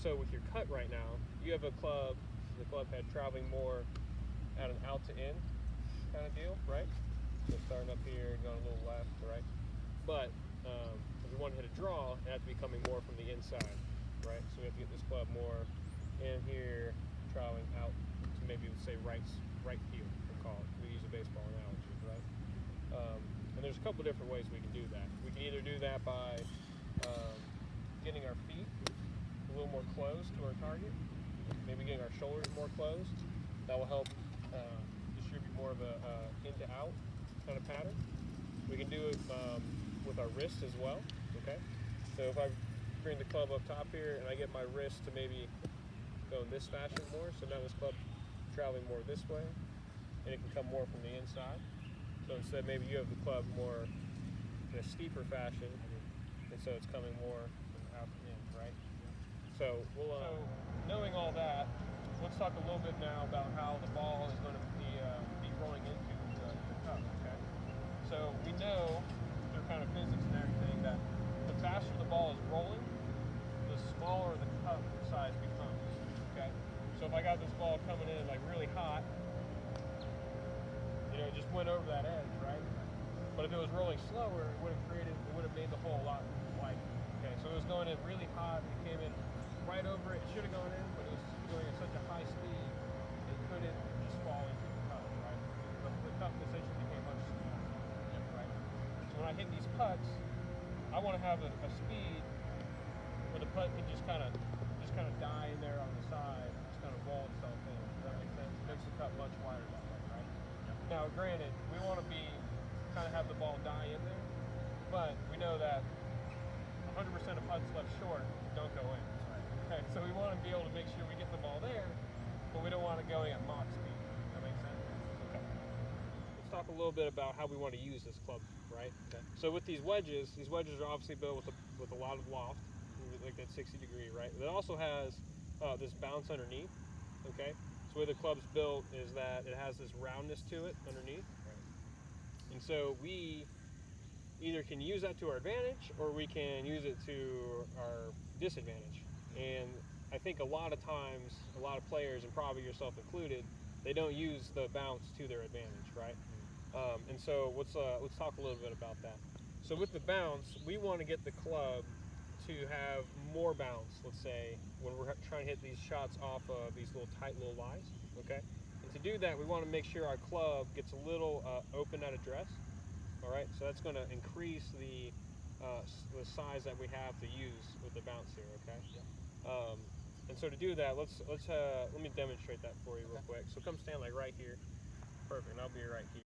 so with your cut right now, you have a club, the club head traveling more at an out to in kind of deal, right? So starting up here, going a little left, right? But if we want to hit a draw, it has to be coming more from the inside, right? So we have to get this club more in here, traveling out to maybe say right field, we'll call it. We use a baseball analogy, right? And there's a couple different ways we can do that. We can either do that by getting our feet a little more close to our target, maybe getting our shoulders more closed. That will help distribute more of a in to out kind of pattern. We can do it with our wrists as well, okay? So if I bring the club up top here and I get my wrist to maybe go in this fashion more, so now this club traveling more this way, and it can come more from the inside. So instead maybe you have the club more in a steeper fashion, and so it's coming more from out and in, right? So we'll, knowing all that, let's talk a little bit now about how the ball is going to be rolling into the cup, okay? So we know through kind of physics and everything that the faster the ball is rolling, the smaller the cup size becomes, okay? So if I got this ball coming in like really hot, you know, it just went over that edge, right? But if it was rolling slower, it would have made the hole a lot wider. Okay, so it was going in really hot, it came in right over it. It should have gone in, but it was going at such a high speed, it couldn't just fall into the cup, right? The cup essentially became much smaller, right? So when I hit these putts, I want to have a speed where the putt can just kind of die in there on the side, just kind of roll itself in. Does that make sense? It makes the cup much wider that way, right? Now, granted, we want to kind of have the ball die in there, but we know that 100% of putts left short don't go in. Okay, so we want to be able to make sure we get the ball there, but we don't want it going at Mach speed. Does that make sense? Okay. Let's talk a little bit about how we want to use this club, right? Okay. So with these wedges are obviously built with a lot of loft, like that 60 degree, right? It also has this bounce underneath. Okay. So the way the club's built is that it has this roundness to it underneath. And so we either can use that to our advantage or we can use it to our disadvantage. And I think a lot of times, a lot of players, and probably yourself included, they don't use the bounce to their advantage, right? And so let's talk a little bit about that. So with the bounce, we want to get the club to have more bounce, let's say, when we're trying to hit these shots off of these little tight little lies, okay? And to do that, we want to make sure our club gets a little open at address, all right? So that's going to increase the size that we have to use with the bounce here, okay? Yeah. And so to do that, let me demonstrate that for you real quick. So come stand like right here. Perfect, and I'll be right here.